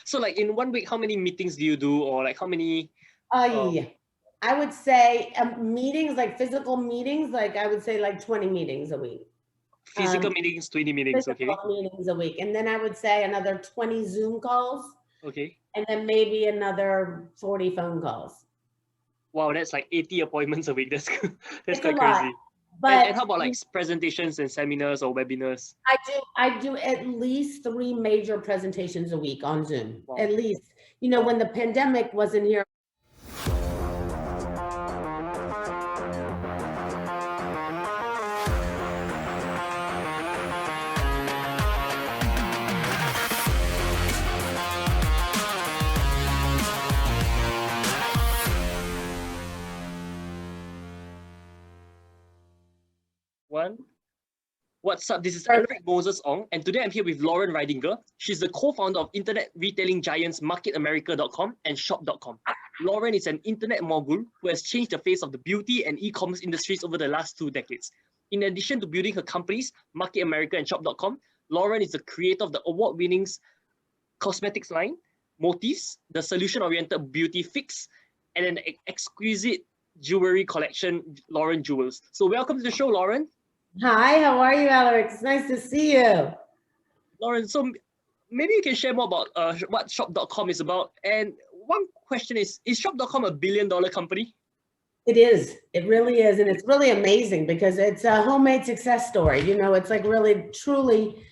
So like in 1 week, how many meetings do you do, or like how many? Yeah. I would say meetings, like physical meetings, like I would say like 20 meetings a week. Physical meetings, 20 meetings, Physical okay. meetings a week. And then I would say another 20 Zoom calls, Okay. and then maybe another 40 phone calls. Wow, that's like 80 appointments a week. That's that's It's a quite lot, crazy. but And how about like presentations and seminars or webinars? I do at least 3 major presentations a week on Zoom. Wow. At least, you know, Wow. when the pandemic wasn't here. What's up? This is Alaric Ong, and today I'm here with Loren Ridinger. She's the co-founder of internet retailing giants marketamerica.com and shop.com. Loren is an internet mogul who has changed the face of the beauty and e-commerce industries over the last 2 decades. In addition to building her companies, Market America and shop.com, Loren is the creator of the award-winning cosmetics line, Motifs, the solution-oriented beauty Fixx, and an exquisite jewelry collection, Loren Jewels. So welcome to the show, Loren. Hi, how are you, Alaric? It's nice to see you. Loren, so maybe you can share more about what shop.com is about. And one question is shop.com a billion-dollar company? It is. It really is. And it's really amazing because it's a homemade success story. You know, it's like really, truly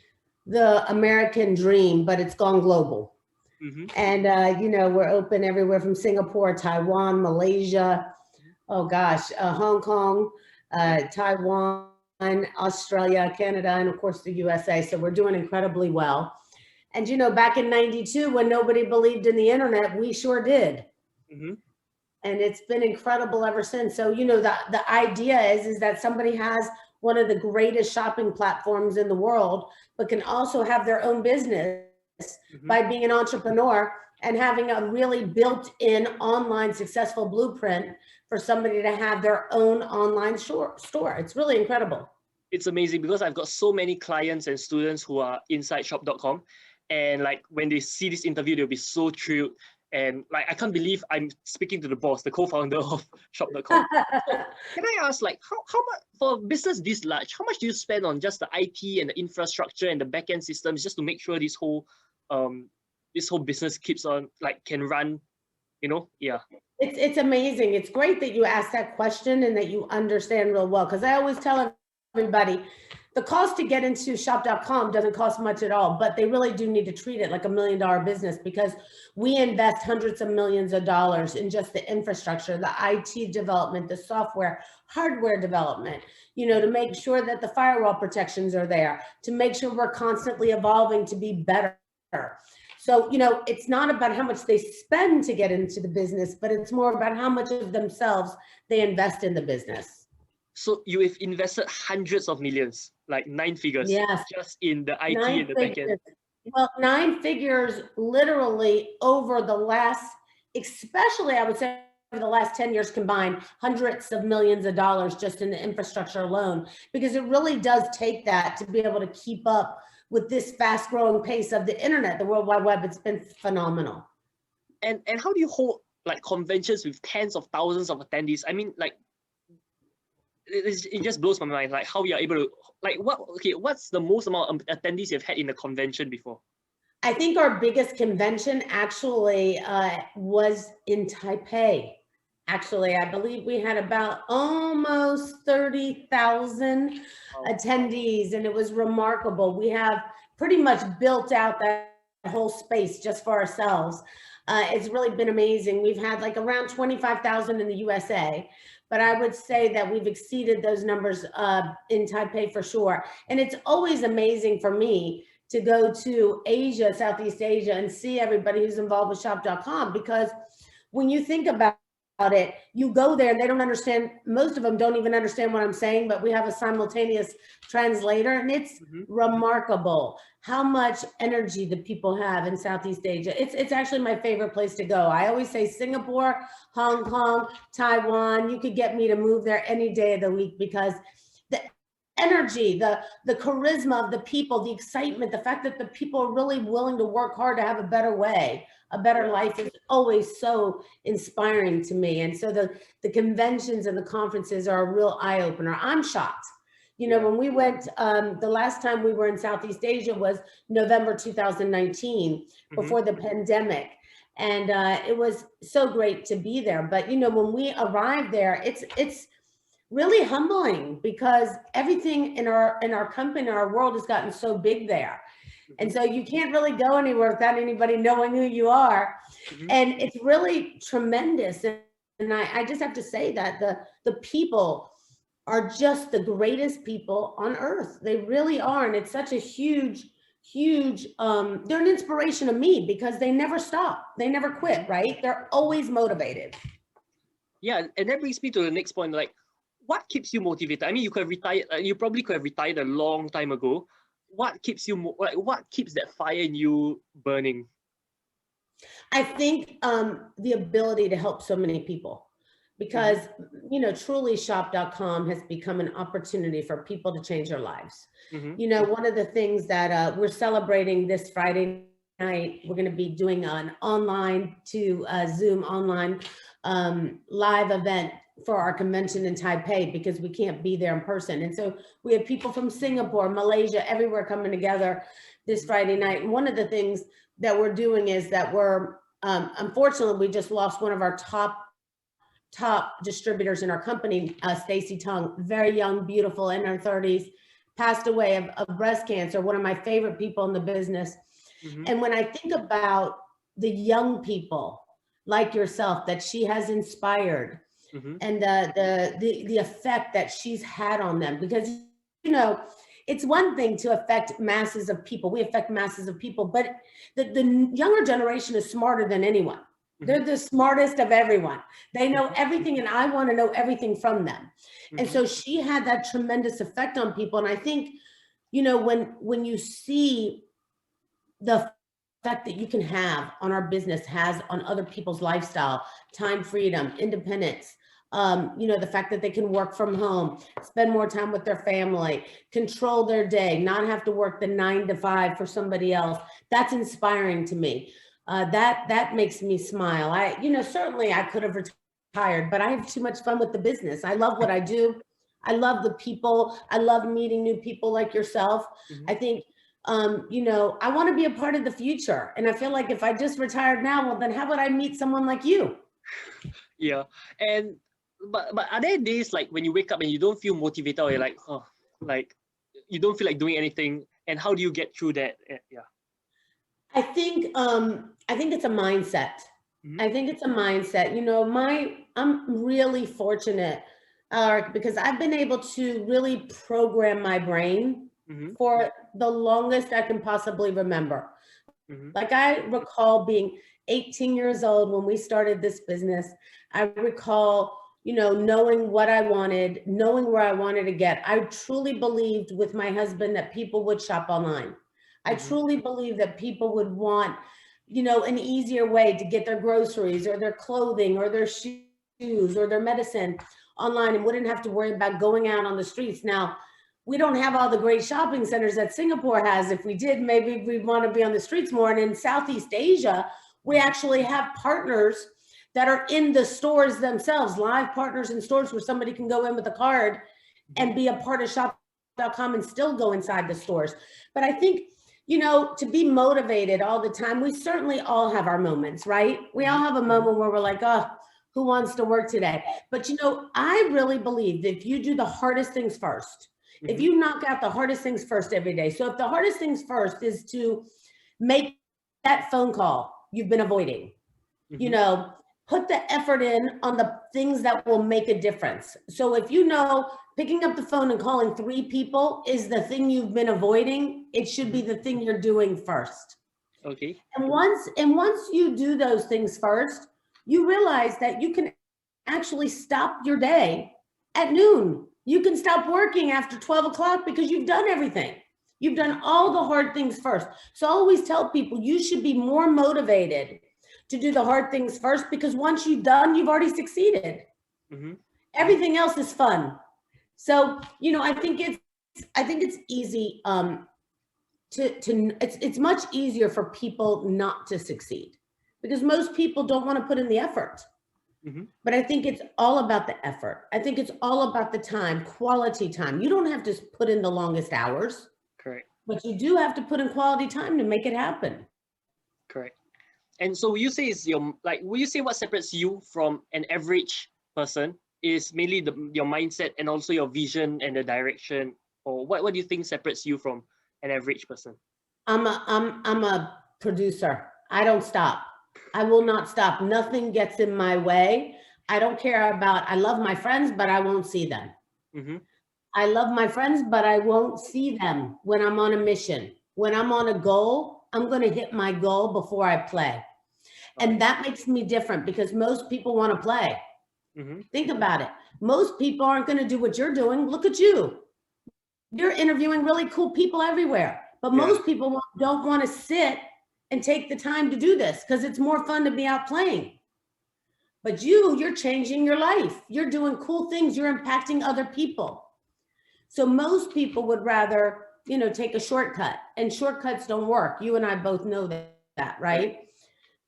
the American dream, but it's gone global. And, you know, we're open everywhere from Singapore, Taiwan, Malaysia, oh gosh, Hong Kong, Taiwan, Australia, Canada, and of course the USA. So we're doing incredibly well. And, you know, back in 92, when nobody believed in the internet, we sure did. And it's been incredible ever since. So, you know, the idea is that somebody has one of the greatest shopping platforms in the world, but can also have their own business by being an entrepreneur and having a really built-in online successful blueprint for somebody to have their own online store. It's really incredible. It's amazing because I've got so many clients and students who are inside shop.com. And like when they see this interview, they'll be so thrilled. And like, I can't believe I'm speaking to the boss, the co-founder of shop.com. So can I ask, like, how much for a business this large, how much do you spend on just the IT and the infrastructure and the backend systems just to make sure this whole business keeps on, like, can run, you know? Yeah. It's amazing. It's great that you asked that question and that you understand real well. Because I always tell everybody, the cost to get into shop.com doesn't cost much at all, but they really do need to treat it like $1 million business because we invest hundreds of millions of dollars in just the infrastructure, the IT development, the software, hardware development, you know, to make sure that the firewall protections are there, to make sure we're constantly evolving to be better. So, you know, it's not about how much they spend to get into the business, but it's more about how much of themselves they invest in the business. So you have invested hundreds of millions, like 9 figures, yes, just in the IT and the backend. Well, 9 figures literally over the last, especially I would say over the last 10 years combined, hundreds of millions of dollars just in the infrastructure alone, because it really does take that to be able to keep up with this fast growing pace of the internet, the World Wide Web. It's been phenomenal. And how do you hold like conventions with tens of thousands of attendees? I mean, like, it just blows my mind, like how you're able to, like, what's the most amount of attendees you've had in a convention before? I think our biggest convention actually was in Taipei. Actually, I believe we had about almost 30,000 attendees, and it was remarkable. We have pretty much built out that whole space just for ourselves. It's really been amazing. We've had like around 25,000 in the USA, but I would say that we've exceeded those numbers in Taipei for sure. And it's always amazing for me to go to Asia, Southeast Asia, and see everybody who's involved with shop.com, because when you think about it, you go there and they don't understand, most of them don't even understand what I'm saying, but we have a simultaneous translator, and it's remarkable how much energy the people have in Southeast Asia. It's actually my favorite place to go. I always say Singapore, Hong Kong, Taiwan, you could get me to move there any day of the week because the energy, the charisma of the people, the excitement, the fact that the people are really willing to work hard to have a better way, a better life is always so inspiring to me. And so the conventions and the conferences are a real eye opener. I'm shocked. You know, when we went, the last time we were in Southeast Asia was November 2019, before the pandemic. And it was so great to be there. But, you know, when we arrived there, it's really humbling because everything in our company, our world has gotten so big there. And so you can't really go anywhere without anybody knowing who you are. And it's really tremendous. And I just have to say that the people are just the greatest people on earth. They really are. And it's such a huge, they're an inspiration to me because they never stop. They never quit, right? They're always motivated. Yeah, and that brings me to the next point, like, what keeps you motivated? I mean, you could have retired, you probably could have retired a long time ago. What keeps you, like, what keeps that fire in you burning? I think the ability to help so many people. Because, you know, truly shop.com has become an opportunity for people to change their lives. You know, one of the things that we're celebrating this Friday night, we're going to be doing an online to Zoom online live event for our convention in Taipei because we can't be there in person. And so we have people from Singapore, Malaysia, everywhere coming together this Friday night. And one of the things that we're doing is that we're, unfortunately, we just lost one of our top distributors in our company, Stacy Tung, very young, beautiful, in her 30s, passed away of breast cancer, one of my favorite people in the business. And when I think about the young people like yourself that she has inspired and the effect that she's had on them, because, you know, it's one thing to affect masses of people. We affect masses of people, but the younger generation is smarter than anyone. They're the smartest of everyone. They know everything, and I want to know everything from them. And so she had that tremendous effect on people. And I think, you know, when you see the effect that you can have on our business has on other people's lifestyle, time freedom, independence, you know, the fact that they can work from home, spend more time with their family, control their day, not have to work the 9 to 5 for somebody else, that's inspiring to me. That makes me smile. You know, certainly I could have retired, but I have too much fun with the business. I love what I do. I love the people. I love meeting new people like yourself. I think, you know, I want to be a part of the future. And I feel like if I just retired now, well, then how would I meet someone like you? Yeah. And, but are there days like when you wake up and you don't feel motivated, or you're like, oh, like you don't feel like doing anything? And how do you get through that? Yeah. I think it's a mindset. I think it's a mindset. You know, I'm really fortunate, Alaric, because I've been able to really program my brain for the longest I can possibly remember. Like I recall being 18 years old when we started this business. I recall, you know, knowing what I wanted, knowing where I wanted to get. I truly believed with my husband that people would shop online. I truly believe that people would want, you know, an easier way to get their groceries or their clothing or their shoes or their medicine online and wouldn't have to worry about going out on the streets. Now, we don't have all the great shopping centers that Singapore has. If we did, maybe we'd want to be on the streets more. And in Southeast Asia, we actually have partners that are in the stores themselves, live partners in stores where somebody can go in with a card and be a part of shop.com and still go inside the stores. But I think, you know, to be motivated all the time, we certainly all have our moments, right? We all have a moment where we're like, oh, who wants to work today? But, you know, I really believe that if you do the hardest things first, if you knock out the hardest things first every day. So if the hardest things first is to make that phone call you've been avoiding, you know, put the effort in on the things that will make a difference. So if you know picking up the phone and calling 3 people is the thing you've been avoiding, it should be the thing you're doing first. Okay. And once you do those things first, you realize that you can actually stop your day at noon. You can stop working after 12 o'clock because you've done everything. You've done all the hard things first. So I always tell people you should be more motivated to do the hard things first, because once you've done, you've already succeeded. Everything else is fun. So, you know, I think it's easy it's much easier for people not to succeed because most people don't want to put in the effort. But I think it's all about the effort. I think it's all about the time, quality time. You don't have to put in the longest hours. Correct. But you do have to put in quality time to make it happen. Correct. And so will you say will you say what separates you from an average person is mainly your mindset and also your vision and the direction, or what do you think separates you from an average person? I'm a producer. I don't stop. I will not stop. Nothing gets in my way. I don't care about, I love my friends, but I won't see them. I love my friends, but I won't see them when I'm on a mission. When I'm on a goal, I'm going to hit my goal before I play. And that makes me different because most people want to play. Think about it. Most people aren't going to do what you're doing. Look at you. You're interviewing really cool people everywhere. But most people don't want to sit and take the time to do this because it's more fun to be out playing. But you're changing your life. You're doing cool things. You're impacting other people. So most people would rather, take a shortcut, and shortcuts don't work. You and I both know that, right?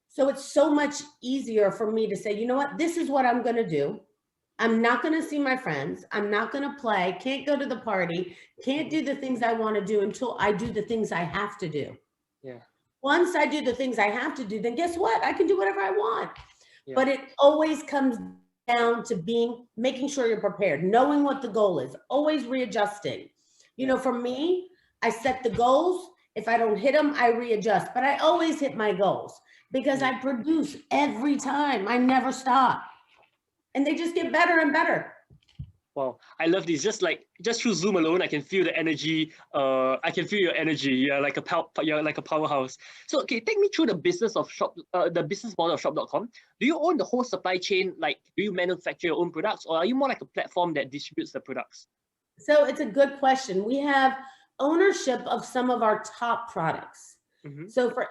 So it's so much easier for me to say, you know what, this is what I'm going to do. I'm not going to see my friends. I'm not going to play. Can't go to the party. Can't do the things I want to do until I do the things I have to do. Once I do the things I have to do, then guess what? I can do whatever I want. But it always comes down to making sure you're prepared, knowing what the goal is, always readjusting. For me, I set the goals. If I don't hit them, I readjust, but I always hit my goals because I produce every time. I never stop. And they just get better and better. Wow, I love this. Just through Zoom alone, I can feel the energy. I can feel your energy. You're like a powerhouse. So, okay, take me through the business of the business model of Shop.com. Do you own the whole supply chain? Like, do you manufacture your own products, or are you more like a platform that distributes the products? So it's a good question. We have ownership of some of our top products. So, for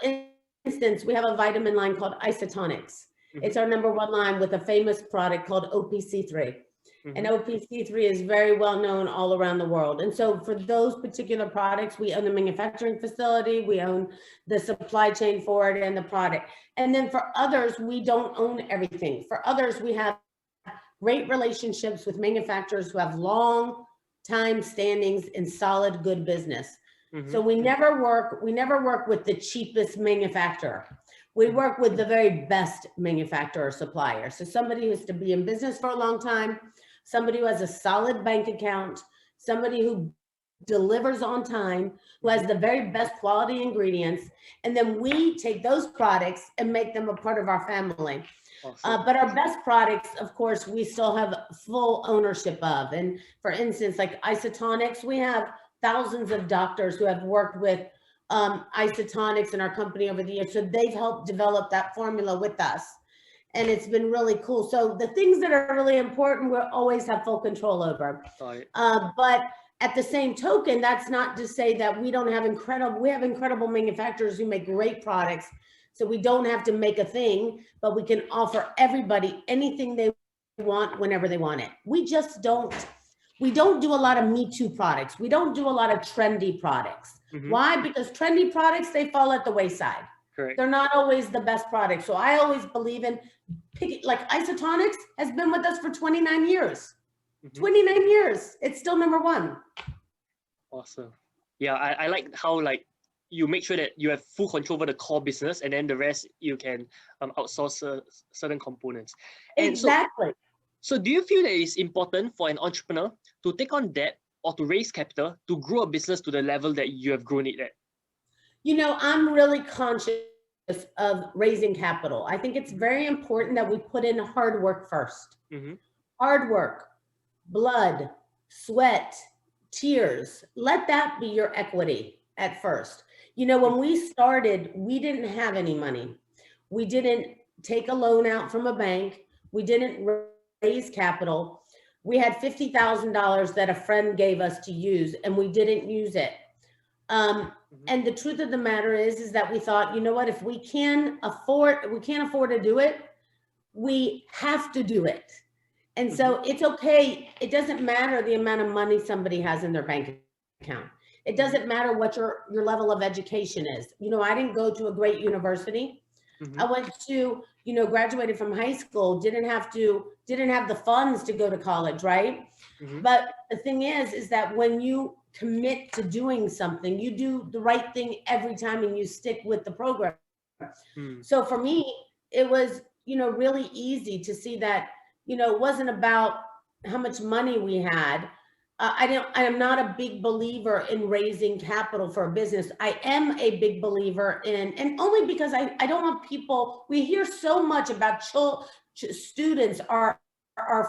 instance, we have a vitamin line called Isotonics. It's our #1 line with a famous product called OPC3. And OPC3 is very well known all around the world. And so for those particular products, we own the manufacturing facility, we own the supply chain for it and the product. And then for others, we don't own everything. For others, we have great relationships with manufacturers who have long time standings in solid, good business. So we never work with the cheapest manufacturer. We work with the very best manufacturer or supplier. So somebody who has to be in business for a long time, somebody who has a solid bank account, somebody who delivers on time, who has the very best quality ingredients. And then we take those products and make them a part of our family. Awesome. But our best products, of course, we still have full ownership of. And for instance, like Isotonics, we have thousands of doctors who have worked with Isotonics in our company over the years. So they've helped develop that formula with us. And it's been really cool. So the things that are really important, we'll always have full control over. But at the same token, that's not to say that we don't have incredible manufacturers who make great products. So we don't have to make a thing, but we can offer everybody anything they want whenever they want it. We don't do a lot of Me Too products. We don't do a lot of trendy products. Why? Because trendy products, they fall at the wayside. Correct. They're not always the best products. So I always believe in like Isotonics has been with us for 29 years. 29 years. It's still #1. Awesome. Yeah, I like how you make sure that you have full control over the core business, and then the rest you can outsource certain components. And exactly. So do you feel that it's important for an entrepreneur to take on debt or to raise capital to grow a business to the level that you have grown it at? I'm really conscious of raising capital. I think it's very important that we put in hard work first. Hard work, blood, sweat, tears. Let that be your equity at first. When we started, we didn't have any money. We didn't take a loan out from a bank. We didn't raise capital. We had $50,000 that a friend gave us to use, and we didn't use it. And the truth of the matter is that we thought, you know what, if we can't afford to do it, we have to do it. And so it's okay. It doesn't matter the amount of money somebody has in their bank account. It doesn't matter what your level of education is. You know, I didn't go to a great university. I went to, you know, graduated from high school, didn't have the funds to go to college, right? But the thing is that when you commit to doing something, you do the right thing every time and you stick with the program. So for me, it was, you know, really easy to see that, you know, it wasn't about how much money we had. I am not a big believer in raising capital for a business. I am a big believer in, and only because I don't want people, we hear so much about students, our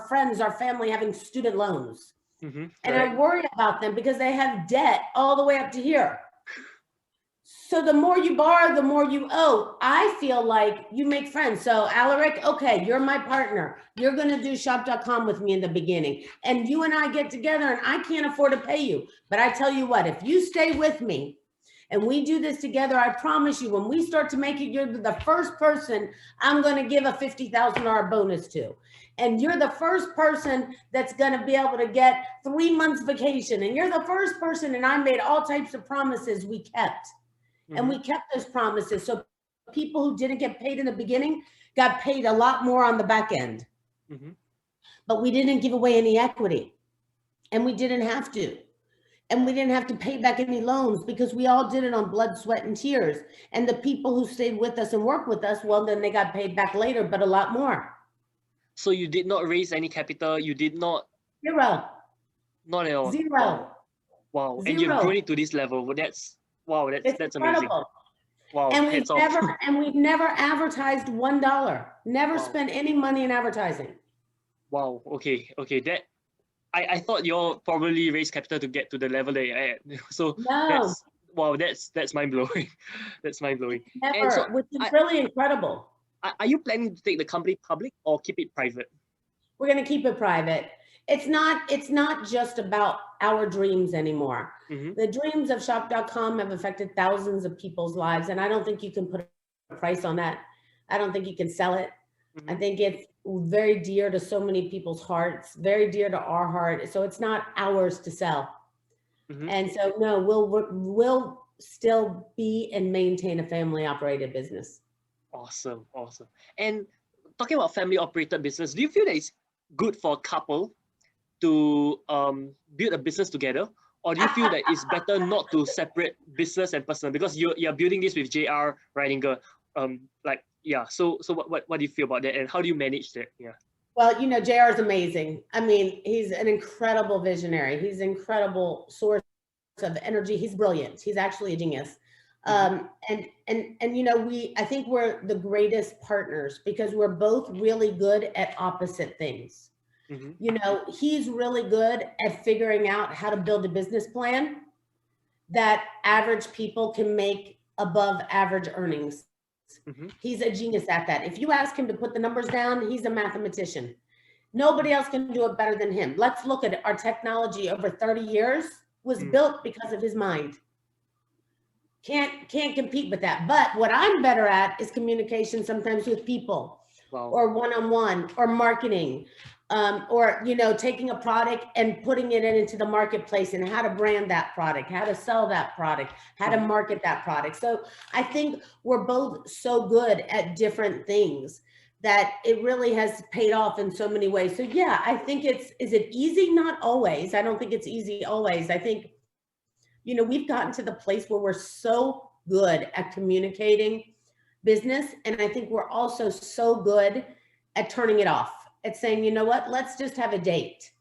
friends, our family having student loans. And I worry about them because they have debt all the way up to here. So the more you borrow, the more you owe. I feel like you make friends. So Alaric, okay, you're my partner. You're going to do shop.com with me in the beginning. And you and I get together and I can't afford to pay you. But I tell you what, if you stay with me and we do this together, I promise you, when we start to make it, you're the first person I'm going to give a $50,000 bonus to. And you're the first person that's going to be able to get 3 months vacation. And you're the first person, and I made all types of promises we kept. And we kept those promises. So people who didn't get paid in the beginning got paid a lot more on the back end. But we didn't give away any equity. And we didn't have to. And we didn't have to pay back any loans because we all did it on blood, sweat, and tears. And the people who stayed with us and worked with us, well, then they got paid back later, but a lot more. So you did not raise any capital? You did not? Zero. Not at all? Zero. Wow. Zero. And you've grown it to this level. Well, that's amazing. Wow. And we've never advertised $1. Never spent any money in advertising. Wow. Okay. That I thought you all probably raised capital to get to the level that you're at. So no. That's mind blowing. That's mind blowing. Never, so which is really incredible. Are you planning to take the company public or keep it private? We're going to keep it private. It's not just about our dreams anymore. The dreams of shop.com have affected thousands of people's lives. And I don't think you can put a price on that. I don't think you can sell it. I think it's very dear to so many people's hearts, very dear to our heart. So it's not ours to sell. And so, no, we'll still be and maintain a family operated business. Awesome. And talking about family operated business, do you feel that it's good for a couple to build a business together? Or do you feel that it's better not to separate business and personal? Because you're building this with JR Ridinger. So what do you feel about that? And how do you manage that? Yeah. Well, you know, JR is amazing. I mean, he's an incredible visionary. He's an incredible source of energy. He's brilliant. He's actually a genius. And you know, I think we're the greatest partners because we're both really good at opposite things. You know, he's really good at figuring out how to build a business plan that average people can make above average earnings. He's a genius at that. If you ask him to put the numbers down, he's a mathematician. Nobody else can do it better than him. Let's look at it. Our technology over 30 years was built because of his mind. Can't compete with that. But what I'm better at is communication sometimes with people or one-on-one or marketing. Or, you know, taking a product and putting it into the marketplace and how to brand that product, how to sell that product, how to market that product. So I think we're both so good at different things that it really has paid off in so many ways. So yeah, I think is it easy? Not always. I don't think it's easy always. I think, you know, we've gotten to the place where we're so good at communicating business. And I think we're also so good at turning it off. It's saying, you know what, let's just have a date.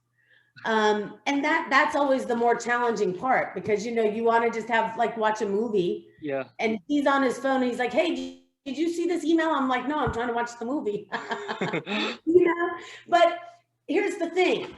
And that's always the more challenging part because, you know, you want to just have watch a movie. Yeah. And he's on his phone and he's like, hey, did you see this email? I'm like, no, I'm trying to watch the movie. You know, but here's the thing.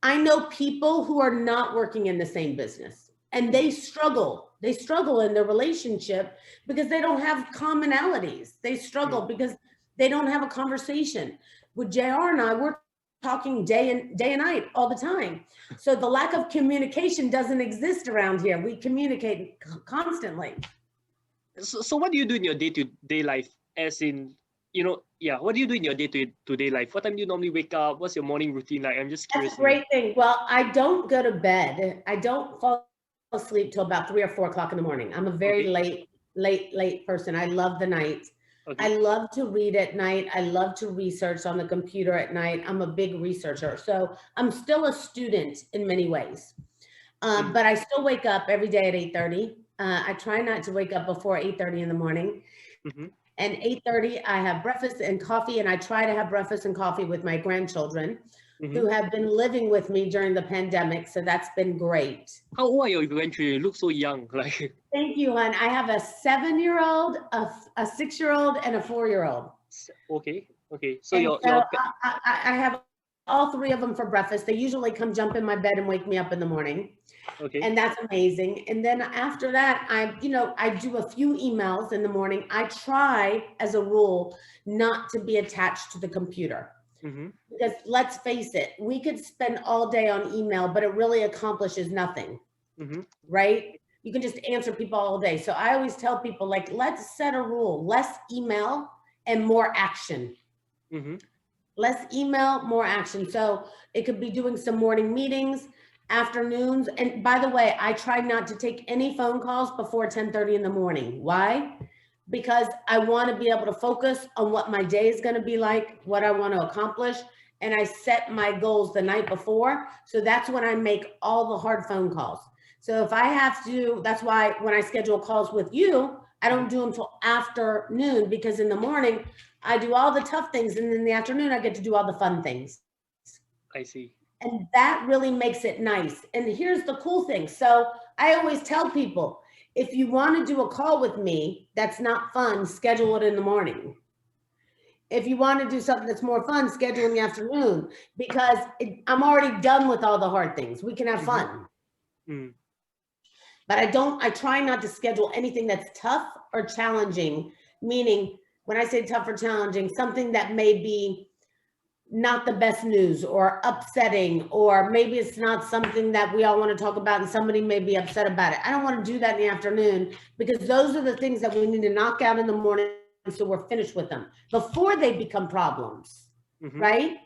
I know people who are not working in the same business and they struggle. They struggle in their relationship because they don't have commonalities. They struggle because they don't have a conversation. With JR and I, we're talking day and night all the time. So the lack of communication doesn't exist around here. We communicate constantly. So what do you do in your day-to-day life? As in, you know, what do you do in your day-to-day life? What time do you normally wake up? What's your morning routine like? I'm just curious. That's a great thing. Well, I don't go to bed. I don't fall asleep till about 3 or 4 o'clock in the morning. I'm a very late person. I love the night. I love to read at night. I love to research on the computer at night. I'm a big researcher. So I'm still a student in many ways. But I still wake up every day at 8:30. I try not to wake up before 8:30 in the morning. And 8:30, I have breakfast and coffee, and I try to have breakfast and coffee with my grandchildren who have been living with me during the pandemic. So that's been great. How old are your grandchildren? You look so young. Like. Thank you, hon. I have a 7-year-old, a 6-year-old, and a 4-year-old. Okay. So I have all 3 of them for breakfast. They usually come jump in my bed and wake me up in the morning. And that's amazing. And then after that, I do a few emails in the morning. I try as a rule not to be attached to the computer. Because let's face it, we could spend all day on email, but it really accomplishes nothing, right? You can just answer people all day. So I always tell people, like, let's set a rule, less email and more action. Less email, more action. So it could be doing some morning meetings, afternoons. And by the way, I try not to take any phone calls before 10:30 in the morning. Why? Because I want to be able to focus on what my day is going to be like, what I want to accomplish. And I set my goals the night before. So that's when I make all the hard phone calls. So if I have to, that's why when I schedule calls with you, I don't do them till afternoon, because in the morning I do all the tough things. And in the afternoon, I get to do all the fun things. I see. And that really makes it nice. And here's the cool thing. So I always tell people, if you want to do a call with me that's not fun, schedule it in the morning. If you want to do something that's more fun, schedule in the afternoon, because I'm already done with all the hard things. We can have fun. But I try not to schedule anything that's tough or challenging, meaning when I say tough or challenging, something that may be not the best news or upsetting, or maybe it's not something that we all want to talk about and somebody may be upset about it. I don't want to do that in the afternoon, because those are the things that we need to knock out in the morning so we're finished with them before they become problems, right?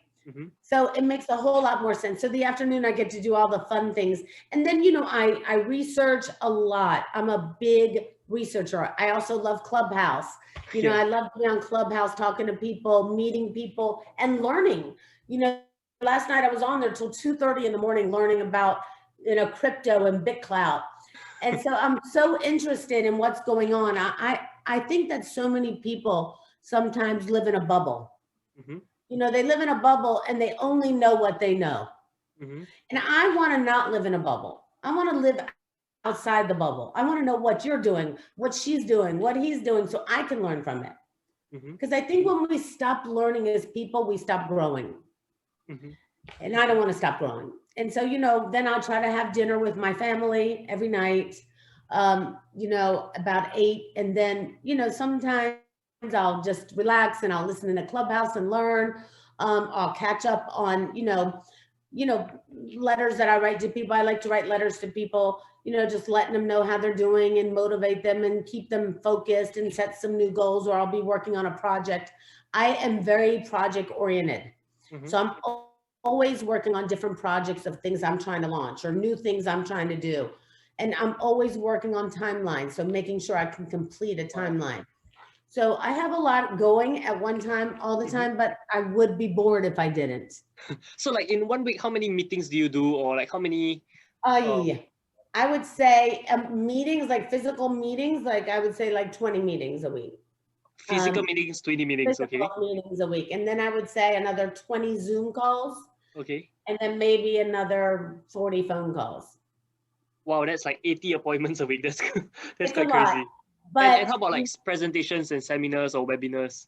So it makes a whole lot more sense. So the afternoon, I get to do all the fun things. And then, I research a lot. I'm a big researcher. I also love Clubhouse. I love being on Clubhouse, talking to people, meeting people, and learning. Last night I was on there till 2:30 in the morning learning about, crypto and BitClout. And so I'm so interested in what's going on. I think that so many people sometimes live in a bubble. They live in a bubble and they only know what they know. And I want to not live in a bubble. I want to live outside the bubble. I want to know what you're doing, what she's doing, what he's doing, so I can learn from it. Because I think when we stop learning as people, we stop growing. And I don't want to stop growing. And so, then I'll try to have dinner with my family every night, about 8. And then, sometimes I'll just relax and I'll listen in a Clubhouse and learn. I'll catch up on, letters that I write to people. I like to write letters to people, just letting them know how they're doing and motivate them and keep them focused and set some new goals, or I'll be working on a project. I am very project oriented. So I'm always working on different projects of things I'm trying to launch or new things I'm trying to do. And I'm always working on timelines. So making sure I can complete a timeline. So I have a lot going at one time, all the time, but I would be bored if I didn't. So like in 1 week, how many meetings do you do, or like how many? I would say meetings, like physical meetings, like I would say like 20 meetings a week. Physical meetings, 20 meetings, physical meetings a week. And then I would say another 20 Zoom calls. And then maybe another 40 phone calls. Wow, that's like 80 appointments a week. That's It's quite crazy. But and how about like presentations and seminars or webinars?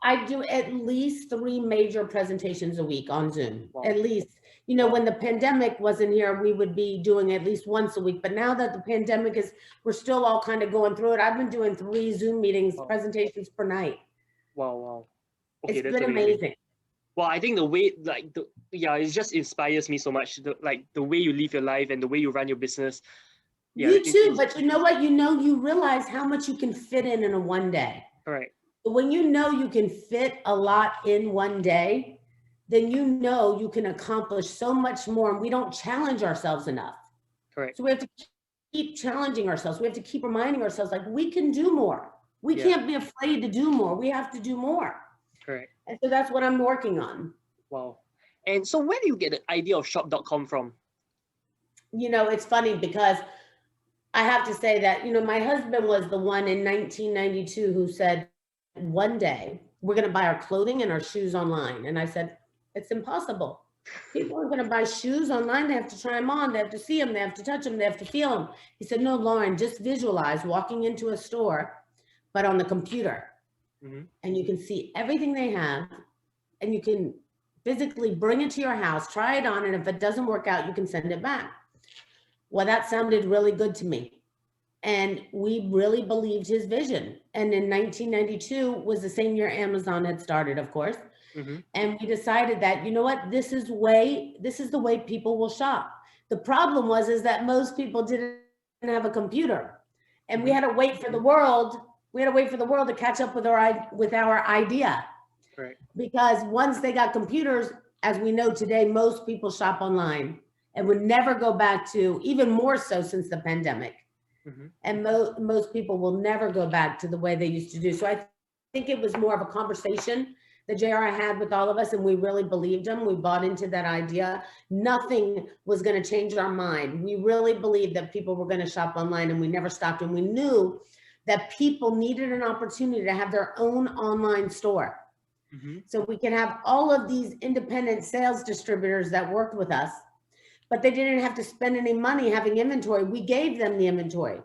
I do at least 3 major presentations a week on Zoom. At least, when the pandemic wasn't here, we would be doing at least once a week. But now that the pandemic we're still all kind of going through it. I've been doing 3 Zoom meetings, presentations per night. Wow. Okay, it's been amazing. Well, I think the way, it just inspires me so much. The way you live your life and the way you run your business. Yeah, you too, but you know what? You realize how much you can fit in a one day. Correct. When you can fit a lot in one day, then you can accomplish so much more, and we don't challenge ourselves enough. Correct. So we have to keep challenging ourselves. We have to keep reminding ourselves, like, we can do more. We can't be afraid to do more. We have to do more. Correct. And so that's what I'm working on. Wow. And so where do you get the idea of shop.com from? You know, it's funny because I have to say that, you know, my husband was the one in 1992 who said, one day we're going to buy our clothing and our shoes online. And I said, it's impossible. People are going to buy shoes online. They have to try them on. They have to see them. They have to touch them. They have to feel them. He said, no, Loren, just visualize walking into a store, but on the computer. And you can see everything they have, and you can physically bring it to your house, try it on, and if it doesn't work out, you can send it back. Well, that sounded really good to me. And we really believed his vision. And in 1992 was the same year Amazon had started, of course. And we decided that, you know what, this is the way people will shop. The problem is that most people didn't have a computer, and we had to wait for the world. We had to wait for the world to catch up with our idea. Right. Because once they got computers, as we know today, most people shop online and would never go back to, even more so since the pandemic. And most people will never go back to the way they used to do. So I think it was more of a conversation that JR had with all of us, and we really believed him. We bought into that idea. Nothing was going to change our mind. We really believed that people were going to shop online, and we never stopped. And we knew that people needed an opportunity to have their own online store. So we can have all of these independent sales distributors that worked with us, but they didn't have to spend any money having inventory. We gave them the inventory.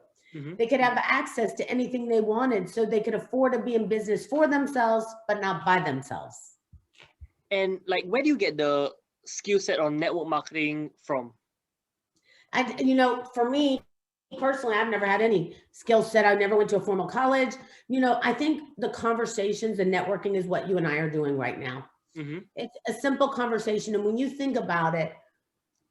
They could have access to anything they wanted, so they could afford to be in business for themselves, but not by themselves. And like, where do you get the skill set on network marketing from? You know, for me personally, I've never had any skill set. I never went to a formal college. You know, I think the conversations and networking is what you and I are doing right now. It's a simple conversation. And when you think about it,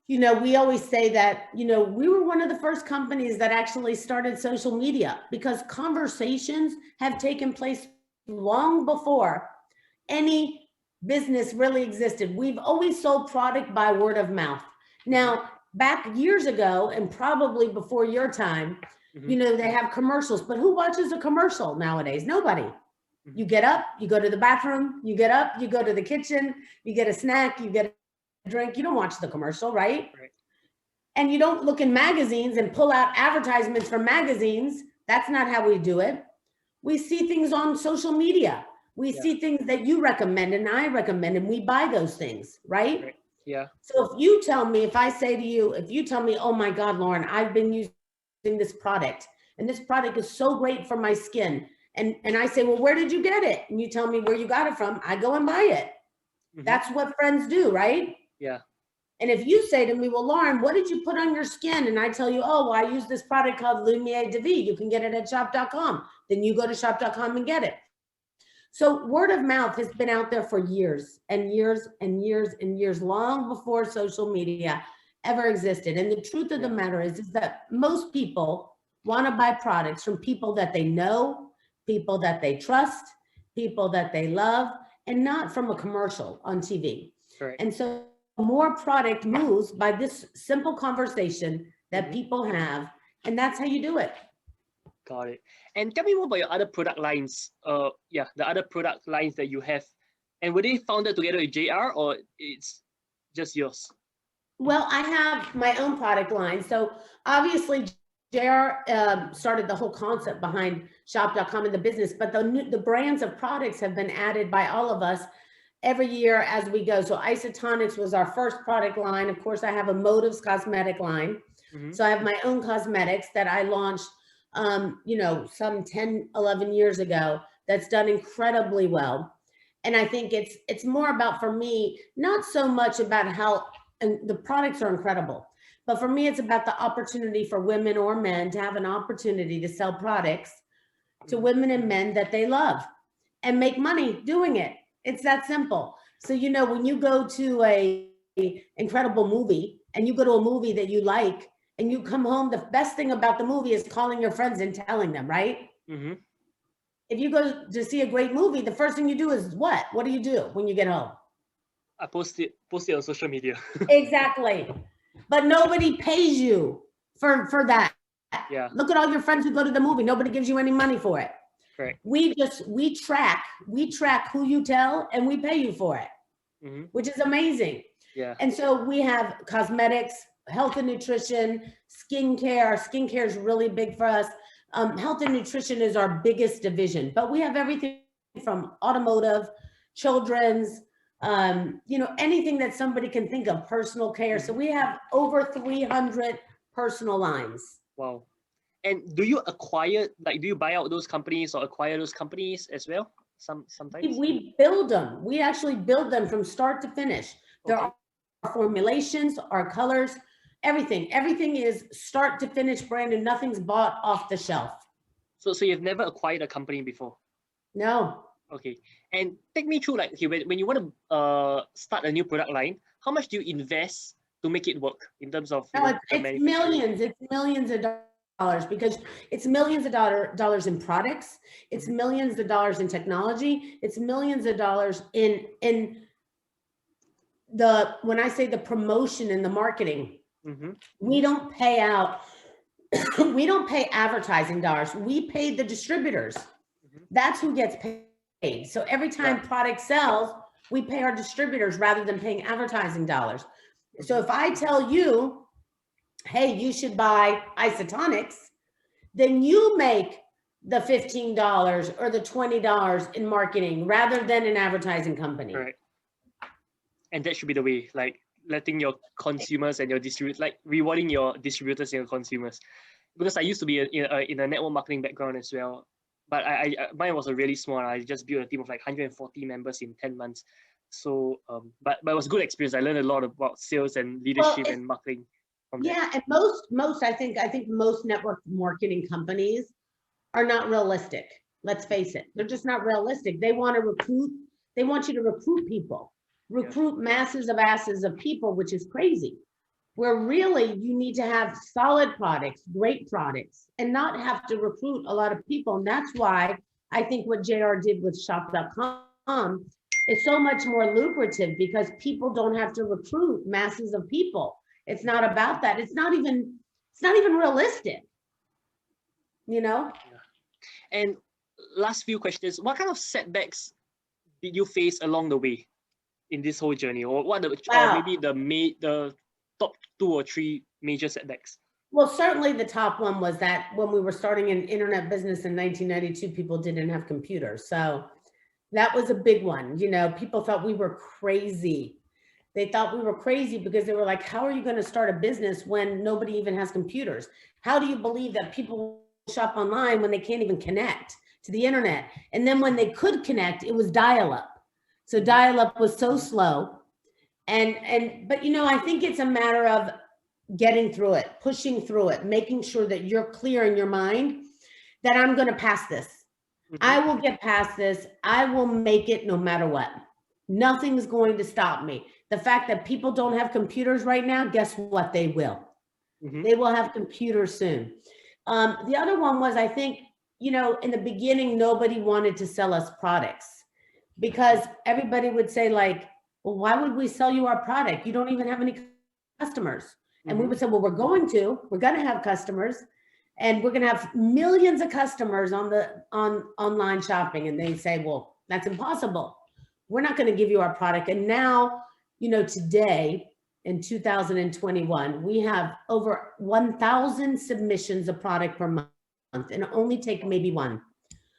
you know, we always say that, you know, we were one of the first companies that actually started social media, because conversations have taken place long before any business really existed. We've always sold product by word of mouth. Now, back years ago, and probably before your time, you know, they have commercials, but who watches a commercial nowadays? Nobody. You get up, you go to the bathroom, you get up, you go to the kitchen, you get a snack, you get drink. You don't watch the commercial, right? And you don't look in magazines and pull out advertisements from magazines. That's not how we do it. We see things on social media. We see things that you recommend and I recommend, and we buy those things, right? So if I say to you, if you tell me, oh my God, Loren, I've been using this product and this product is so great for my skin. And I say, well, where did you get it? And you tell me where you got it from. I go and buy it. That's what friends do, right? And if you say to me, well, Loren, what did you put on your skin? And I tell you, oh, well, I use this product called Lumiere de Vie. You can get it at shop.com. Then you go to shop.com and get it. So word of mouth has been out there for years and years and years and years, long before social media ever existed. And the truth of the matter is that most people want to buy products from people that they know, people that they trust, people that they love, and not from a commercial on TV. And so more product moves by this simple conversation that people have, and that's how you do it. Got it. And tell me more about your other product lines. The other product lines that you have, and were they founded together with JR, or it's just yours? Well, I have my own product line. So obviously JR started the whole concept behind shop.com and the business, but the brands of products have been added by all of us every year as we go. So Isotonics was our first product line. Of course, I have a Motives cosmetic line. So I have my own cosmetics that I launched, you know, some 10, 11 years ago, that's done incredibly well. And I think it's more about, for me, not so much about how, and the products are incredible, but for me, it's about the opportunity for women or men to have an opportunity to sell products to women and men that they love and make money doing it. It's that simple. So, you know, when you go to a incredible movie and you go to a movie that you like and you come home, the best thing about the movie is calling your friends and telling them, right? If you go to see a great movie, the first thing you do is what? What do you do when you get home? I post it on social media. Exactly. But nobody pays you for that. Yeah. Look at all your friends who go to the movie. Nobody gives you any money for it. Correct. We track who you tell and we pay you for it, which is amazing. Yeah. And so we have cosmetics, health and nutrition, skincare. Skincare is really big for us. Health and nutrition is our biggest division, but we have everything from automotive, children's, you know, anything that somebody can think of, personal care. So we have over 300 personal lines. Wow. And do you acquire, like, do you buy out those companies or acquire those companies as well? Sometimes we build them. We actually build them from start to finish. There are formulations, our colors, everything. Everything is start to finish brand and nothing's bought off the shelf. So you've never acquired a company before? No. Okay. And take me through, like, okay, when you want to start a new product line, how much do you invest to make it work in terms of it's millions. It's millions of dollars, because it's millions of dollars in products. It's millions of dollars in technology. It's millions of dollars in the, when I say the promotion and the marketing, we don't pay out, we don't pay advertising dollars. We pay the distributors. That's who gets paid. So every time product sells, we pay our distributors rather than paying advertising dollars. So if I tell you, hey, you should buy isotonics, then you make the $15 or the $20 in marketing rather than an advertising company. Right. And that should be the way, like letting your consumers and your distributors, like rewarding your distributors and your consumers. Because I used to be in a network marketing background as well, but mine was a really small. I just built a team of like 140 members in 10 months. So, but it was a good experience. I learned a lot about sales and leadership and marketing. Yeah, and most I think most network marketing companies are not realistic. Let's face it, they're just not realistic. They want to recruit. They want you to recruit people, recruit masses of asses of people, which is crazy. Where really you need to have solid products, great products, and not have to recruit a lot of people. And that's why I think what JR did with Shop.com is so much more lucrative, because people don't have to recruit masses of people. It's not about that. It's not even realistic, you know? Yeah. And last few questions, what kind of setbacks did you face along the way in this whole journey? Or what or maybe the top 2 or 3 major setbacks? Well, certainly the top one was that when we were starting an internet business in 1992, people didn't have computers. So that was a big one. You know, people thought we were crazy. They thought we were crazy because they were like, how are you going to start a business when nobody even has computers? How do you believe that people shop online when they can't even connect to the internet? And then when they could connect, it was dial-up. So dial-up was so slow. But you know, I think it's a matter of getting through it, pushing through it, making sure that you're clear in your mind that I'm going to pass this. I will get past this. I will make it no matter what. Nothing's going to stop me. The fact that people don't have computers right now, guess what? They will. They will have computers soon. The other one was, I think, you know, in the beginning, nobody wanted to sell us products because everybody would say like, well, why would we sell you our product? You don't even have any customers. And we would say, well, we're going to have customers, and we're going to have millions of customers on online shopping. And they say, well, that's impossible. We're not going to give you our product. And now, you know, today in 2021, we have over 1,000 submissions of product per month, and only take maybe one.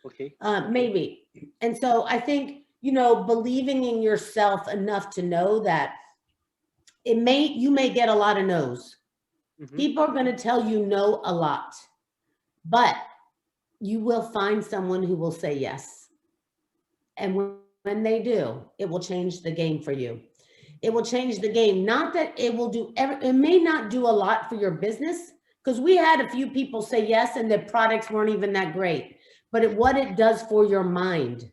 Okay. Maybe. And so I think, you know, believing in yourself enough to know that you may get a lot of no's. People are going to tell you no a lot, but you will find someone who will say yes. And when they do, it will change the game for you. It will change the game. Not that it will do, it may not do a lot for your business, because we had a few people say yes and their products weren't even that great, but what it does for your mind,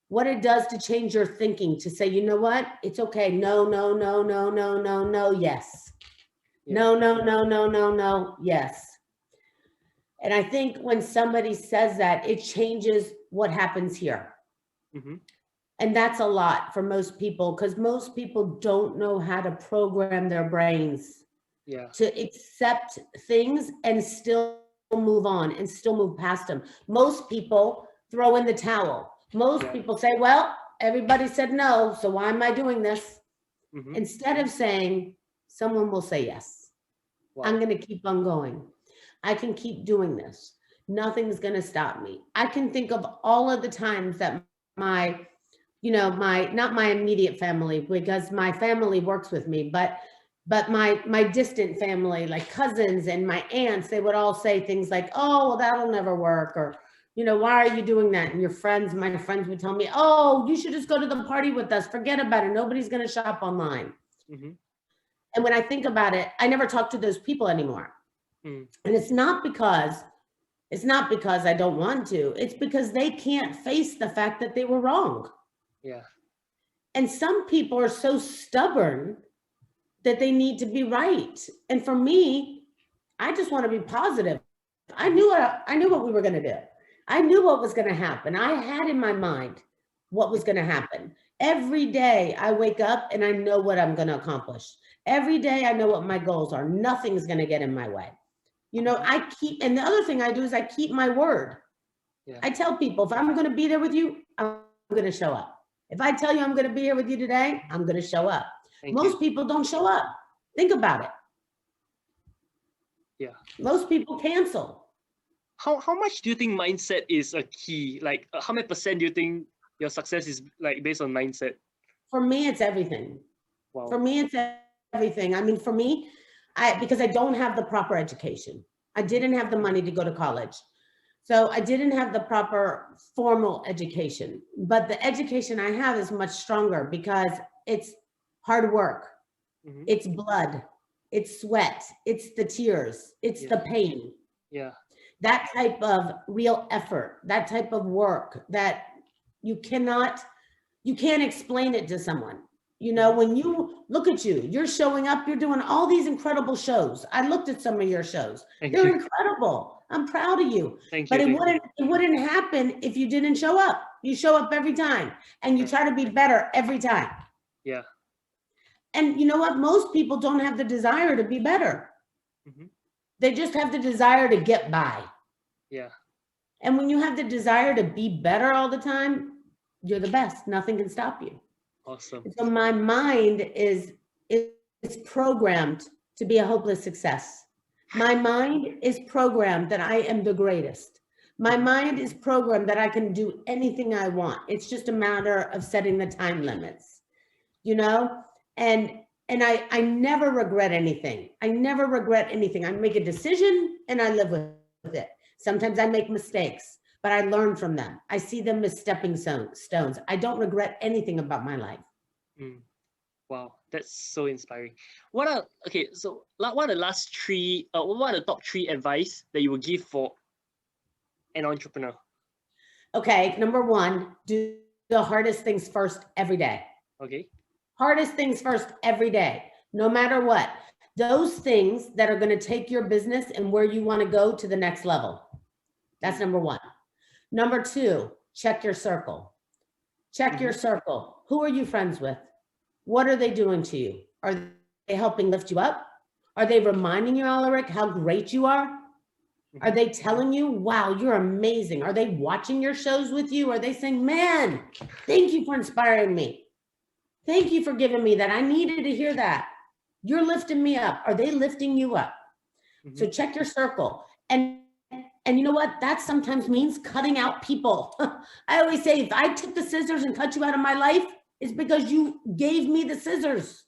what it does to change your thinking, to say, you know what, it's okay. No, no, no, no, no, no, no, yes. No, no, no, no, no, no, yes. And I think when somebody says that, it changes what happens here. And that's a lot for most people, because most people don't know how to program their brains. Yeah. to accept things and still move on and still move past them. Most people throw in the towel. Most people say, well, everybody said no, so why am I doing this? Instead of saying, someone will say yes. Wow. I'm going to keep on going. I can keep doing this. Nothing's going to stop me. I can think of all of the times that my, not my immediate family, because my family works with me, but my distant family, like cousins and my aunts, they would all say things like, oh, well, that'll never work. Or, why are you doing that? And my friends would tell me, oh, you should just go to the party with us. Forget about it. Nobody's going to shop online. And when I think about it, I never talk to those people anymore. And it's not because I don't want to. It's because they can't face the fact that they were wrong. Yeah. And some people are so stubborn that they need to be right. And for me, I just want to be positive. I knew what we were going to do. I knew what was going to happen. I had in my mind what was going to happen. Every day I wake up and I know what I'm going to accomplish. Every day I know what my goals are. Nothing's going to get in my way. And the other thing I do is I keep my word. Yeah. I tell people, if I'm going to be there with you, I'm going to show up. If I tell you I'm going to be here with you today, I'm going to show up. Most people don't show up. Think about it. Yeah. Most people cancel. How much do you think mindset is a key? Like, how many % do you think your success is like based on mindset? For me, it's everything. Wow. For me, it's everything. I mean, for me, because I don't have the proper education. I didn't have the money to go to college. So I didn't have the proper formal education, but the education I have is much stronger because it's hard work. It's blood, it's sweat, it's the tears, it's the pain. Yeah. That type of real effort, that type of work that you can't explain it to someone. When you look at you're showing up, you're doing all these incredible shows. I looked at some of your shows. They're incredible. I'm proud of you. But it wouldn't happen if you didn't show up. You show up every time and you try to be better every time. Yeah. And you know what? Most people don't have the desire to be better. They just have the desire to get by. Yeah. And when you have the desire to be better all the time, you're the best. Nothing can stop you. Awesome. So my mind is programmed to be a hopeless success. My mind is programmed that I am the greatest. My mind is programmed that I can do anything I want. It's just a matter of setting the time limits, and I never regret anything. I never regret anything. I make a decision and I live with it. Sometimes I make mistakes, but I learn from them. I see them as stepping stones. I don't regret anything about my life. Wow, that's so inspiring. What are the top 3 advice that you would give for an entrepreneur? Okay, number 1, do the hardest things first every day. Okay. Hardest things first every day, no matter what. Those things that are going to take your business and where you want to go to the next level. That's number 1. Number 2, check your circle. Check your circle. Who are you friends with? What are they doing to you? Are they helping lift you up? Are they reminding you, Alaric, how great you are? Are they telling you, wow, you're amazing? Are they watching your shows with you? Are they saying, man, thank you for inspiring me. Thank you for giving me that. I needed to hear that. You're lifting me up. Are they lifting you up? So check your circle. And you know what? That sometimes means cutting out people. I always say, if I took the scissors and cut you out of my life, it's because you gave me the scissors.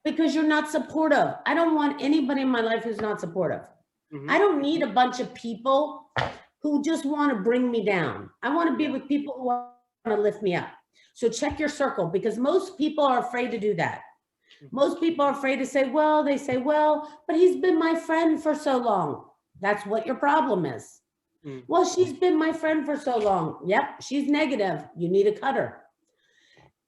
Because you're not supportive. I don't want anybody in my life who's not supportive. I don't need a bunch of people who just want to bring me down. I want to be with people who want to lift me up. So check your circle, because most people are afraid to do that. Most people are afraid to say, well, but he's been my friend for so long. That's what your problem is. Well, she's been my friend for so long. Yep, she's negative. You need to cut her.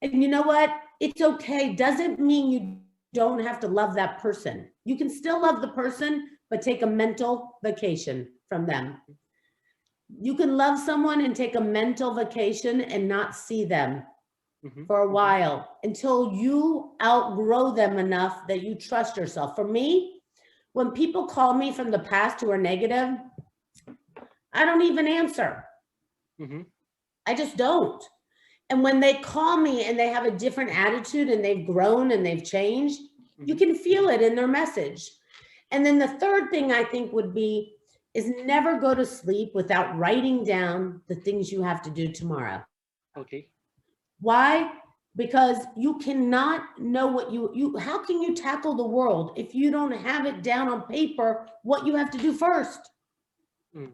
And you know what? It's okay. Doesn't mean you don't have to love that person. You can still love the person, but take a mental vacation from them. You can love someone and take a mental vacation and not see them for a while until you outgrow them enough that you trust yourself. For me, when people call me from the past who are negative, I don't even answer. I just don't. And when they call me and they have a different attitude and they've grown and they've changed, you can feel it in their message. And then the third thing I think would be is never go to sleep without writing down the things you have to do tomorrow. Okay. Why? Because you cannot know what how can you tackle the world if you don't have it down on paper, what you have to do first?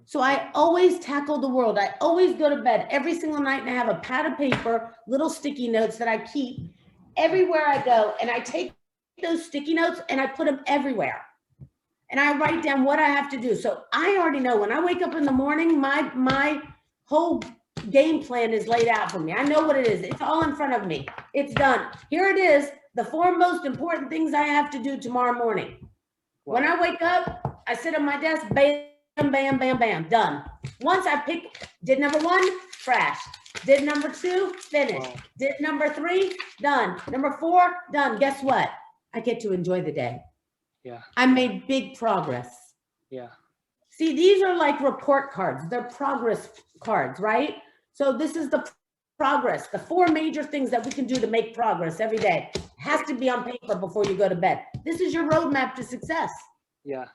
So I always tackle the world. I always go to bed every single night and I have a pad of paper, little sticky notes that I keep everywhere I go. And I take those sticky notes and I put them everywhere. And I write down what I have to do. So I already know when I wake up in the morning, my whole game plan is laid out for me. I know what it is. It's all in front of me. It's done. Here it is. The 4 most important things I have to do tomorrow morning. Wow. When I wake up, I sit on my desk, bam, bam, bam, bam, done. Once I did number 1, trash. Did number 2, finish. Wow. Did number 3, done. Number 4, done. Guess what? I get to enjoy the day. Yeah. I made big progress. Yeah. See, these are like report cards. They're progress cards, right? So this is the progress. The 4 major things that we can do to make progress every day has to be on paper before you go to bed. This is your roadmap to success. Yeah.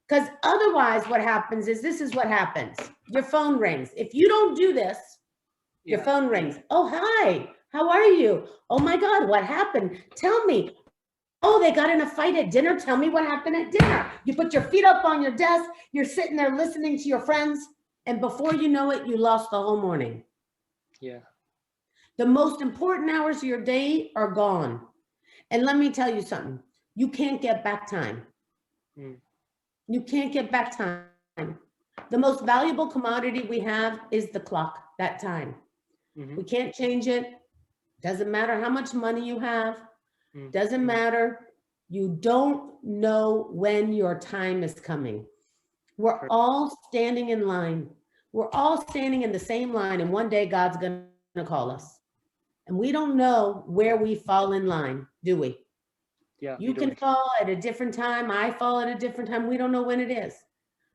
Because otherwise what happens is this is what happens. Your phone rings. If you don't do this, your phone rings. Oh, hi. How are you? Oh my God, what happened? Tell me. Oh, they got in a fight at dinner. Tell me what happened at dinner. You put your feet up on your desk. You're sitting there listening to your friends. And before you know it, you lost the whole morning. Yeah. The most important hours of your day are gone. And let me tell you something. You can't get back time. You can't get back time. The most valuable commodity we have is the clock, that time. We can't change it. Doesn't matter how much money you have. Doesn't matter. You don't know when your time is coming. We're all standing in line. We're all standing in the same line, and one day God's going to call us. And we don't know where we fall in line, do we? Yeah. You can fall at a different time. I fall at a different time. We don't know when it is.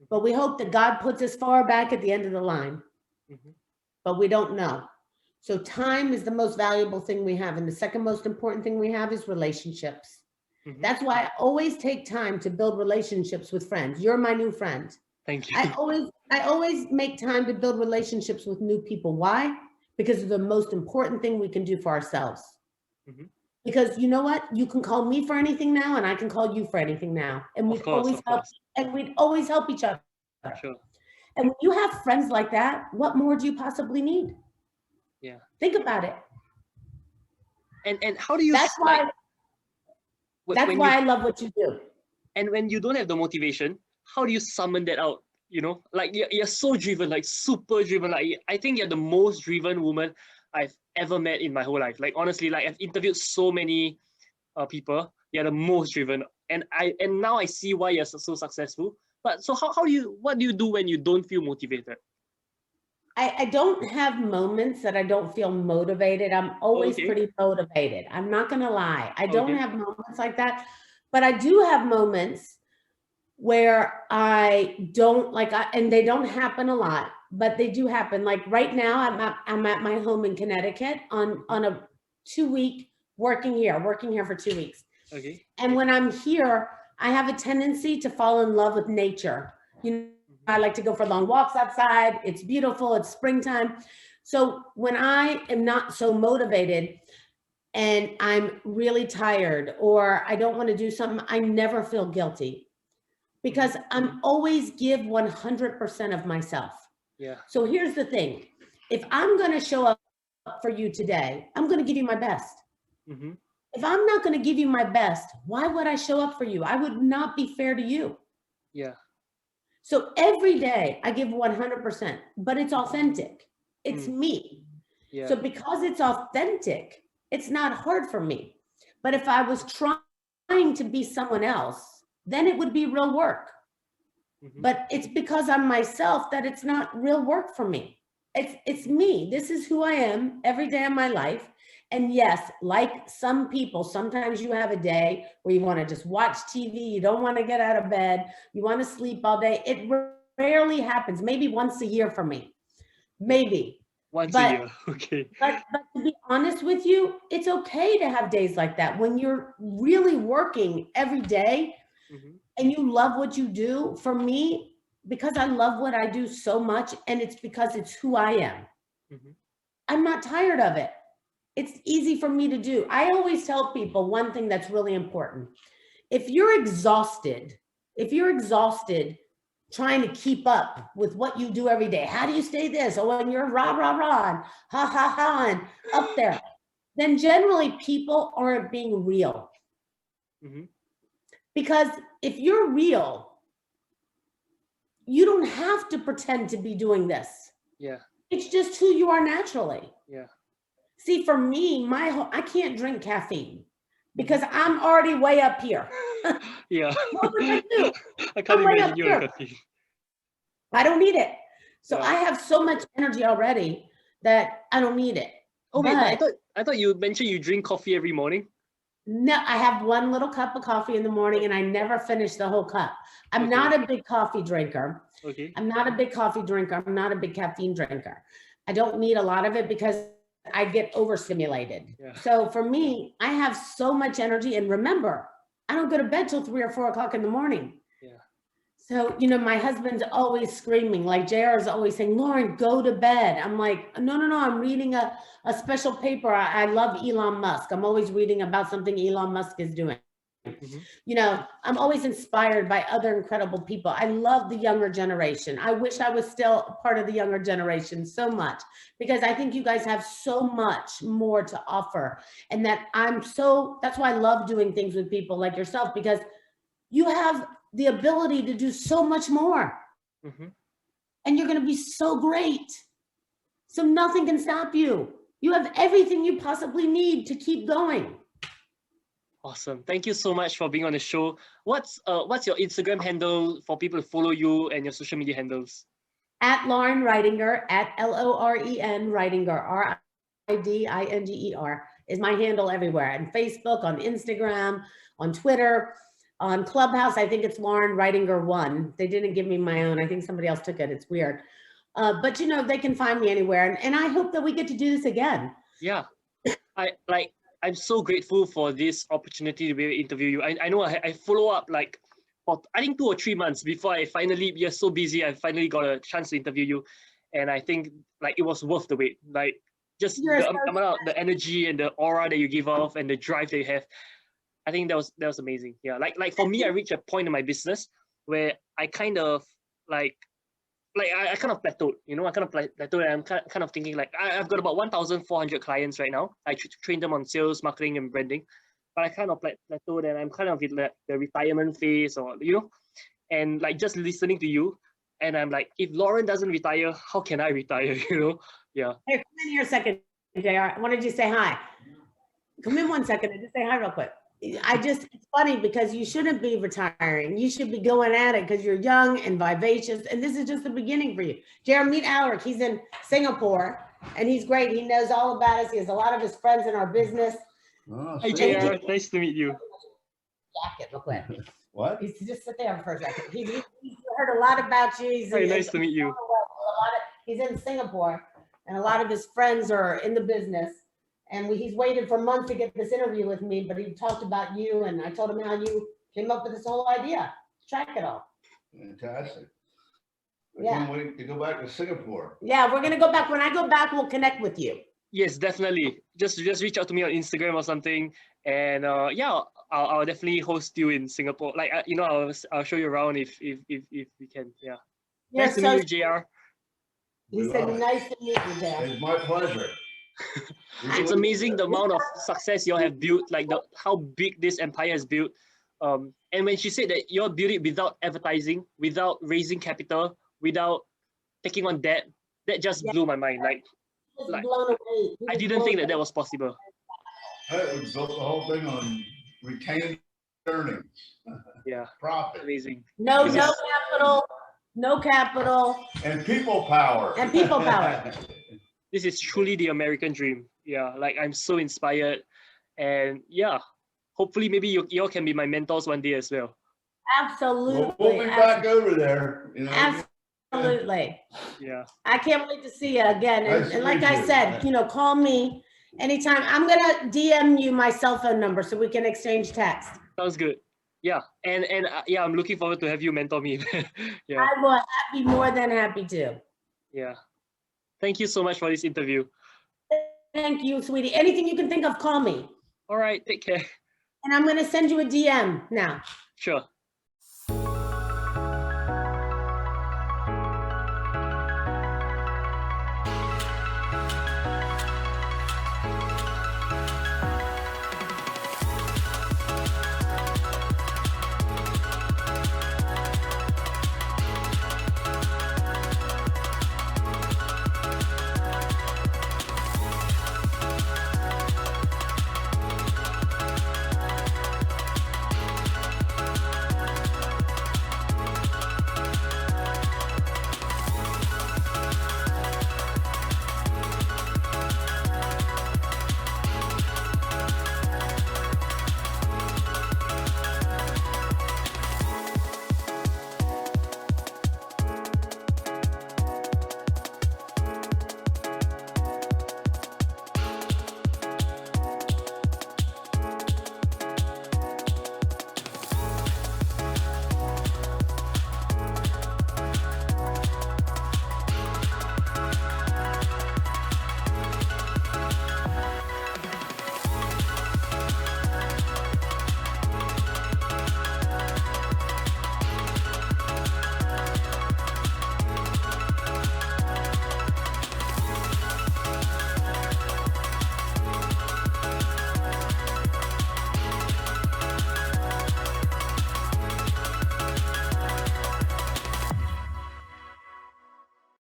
But we hope that God puts us far back at the end of the line. But we don't know. So time is the most valuable thing we have. And the second most important thing we have is relationships. That's why I always take time to build relationships with friends. You're my new friend. Thank you. I always make time to build relationships with new people. Why? Because it's the most important thing we can do for ourselves. Because you know what? You can call me for anything now, and I can call you for anything now. And we'd always help each other. Sure. And when you have friends like that, what more do you possibly need? Yeah. Think about it. And how do you? That's why I love what you do. And when you don't have the motivation, how do you summon that out? You know, like you're so driven, like super driven. Like I think you're the most driven woman I've ever met in my whole life. Like honestly, like I've interviewed so many people. You're the most driven, and now I see why you're so successful. But so what do you do when you don't feel motivated? I don't have moments that I don't feel motivated. I'm always pretty motivated. I'm not going to lie. I don't have moments like that, but I do have moments where I don't and they don't happen a lot, but they do happen. Like right now, I'm at my home in Connecticut on a 2-week working here for 2 weeks. And when I'm here, I have a tendency to fall in love with nature. You know, I like to go for long walks outside. It's beautiful. It's springtime. So when I am not so motivated and I'm really tired or I don't want to do something, I never feel guilty because I'm always give 100% of myself. Yeah. So here's the thing. If I'm going to show up for you today, I'm going to give you my best. If I'm not going to give you my best, why would I show up for you? I would not be fair to you. Yeah. So every day I give 100%, but it's authentic. It's me. Yeah. So because it's authentic, it's not hard for me. But if I was trying to be someone else, then it would be real work. But it's because I'm myself that it's not real work for me. It's me. This is who I am every day of my life. And yes, like some people, sometimes you have a day where you want to just watch TV. You don't want to get out of bed. You want to sleep all day. It rarely happens. Maybe once a year for me. Maybe. Once a year, okay. But to be honest with you, it's okay to have days like that when you're really working every day and you love what you do. For me, because I love what I do so much, and it's because it's who I am, I'm not tired of it. It's easy for me to do. I always tell people one thing that's really important. If you're exhausted trying to keep up with what you do every day, how do you stay this? Or when you're rah, rah, rah, and ha, ha, ha, and up there, then generally people aren't being real. Because if you're real, you don't have to pretend to be doing this. Yeah. It's just who you are naturally. Yeah. See, for me, I can't drink caffeine because I'm already way up here. Yeah. What would I do? I can't imagine you on caffeine. I don't need it. So I have so much energy already that I don't need it. Oh, wait, I thought you mentioned you drink coffee every morning. No, I have one little cup of coffee in the morning and I never finish the whole cup. I'm not a big coffee drinker. I'm not a big coffee drinker. I'm not a big caffeine drinker. I don't need a lot of it because I get overstimulated. So for me, I have so much energy. And remember, I don't go to bed till 3 or 4 o'clock in the morning. So, you know, my husband's always screaming, like JR is always saying, Loren, go to bed. I'm like, no, I'm reading a special paper. I love Elon Musk. I'm always reading about something Elon Musk is doing. You know, I'm always inspired by other incredible people. I love the younger generation. I wish I was still a part of the younger generation so much, because I think you guys have so much more to offer. And that's why I love doing things with people like yourself, because you have the ability to do so much more. And you're going to be so great. So nothing can stop you. You have everything you possibly need to keep going. Awesome. Thank you so much for being on the show. What's your Instagram handle for people to follow you, and your social media handles? At Loren Ridinger, at Loren Ridinger, Ridinger is my handle everywhere. On Facebook, on Instagram, on Twitter, on Clubhouse. I think it's Loren Ridinger 1. They didn't give me my own. I think somebody else took it. It's weird. But you know, they can find me anywhere. And I hope that we get to do this again. Yeah. I'm so grateful for this opportunity to be able to interview you. I know I follow up like for I think 2 or 3 months before you're so busy, I finally got a chance to interview you. And I think like it was worth the wait. Like just the energy and the aura that you give off and the drive that you have. I think that was amazing. Yeah. Like for me, I reached a point in my business where I kind of I kind of plateaued, you know, I kind of plateaued, and I'm kind of thinking like, I've got about 1,400 clients right now. I train them on sales, marketing, and branding, but I kind of plateaued, and I'm kind of in the retirement phase, or, you know, and like just listening to you, and I'm like, if Loren doesn't retire, how can I retire, you know? Yeah. Hey, come in here a second, JR. I wanted you to say hi. Come in 1 second and just say hi real quick. It's funny because you shouldn't be retiring. You should be going at it because you're young and vivacious. And this is just the beginning for you. Jared, meet Alaric. He's in Singapore and he's great. He knows all about us. He has a lot of his friends in our business. Oh, hi, JR. Nice to meet you. Jacket, real quick. What? He's just sit there for a second. He's heard a lot about you. Very nice to meet you. He's in Singapore and a lot of his friends are in the business. And he's waited for months to get this interview with me, but he talked about you, and I told him how you came up with this whole idea. Track it all. Fantastic. I Yeah. can't wait to go back to Singapore. Yeah, we're gonna go back. When I go back, we'll connect with you. Yes, definitely. Just reach out to me on Instagram or something, and yeah, I'll definitely host you in Singapore. Like you know, I'll show you around if we can. Yeah. Nice to meet you, JR. He said, "Nice to meet you, JR." It's my pleasure. It's amazing the amount of success you all have built, like how big this empire has built. And when she said that you all built it without advertising, without raising capital, without taking on debt, that just blew my mind. Like I didn't think that was possible. We built the whole thing on retained earnings. Yeah, profit. Amazing. No capital. And people power. And people power. This is truly the American dream. Yeah, like I'm so inspired, and yeah, hopefully maybe you all can be my mentors one day as well. Absolutely. We'll be back over there, you know. Absolutely. Yeah. I can't wait to see you again. Nice to And like meet I you. said, you know, call me anytime. I'm gonna DM you my cell phone number so we can exchange text. Sounds good. Yeah, and yeah, I'm looking forward to have you mentor me. Yeah, I will be more than happy to. yeah. Thank you so much for this interview. Thank you, sweetie. Anything you can think of, call me. All right, take care. And I'm gonna send you a DM now. Sure.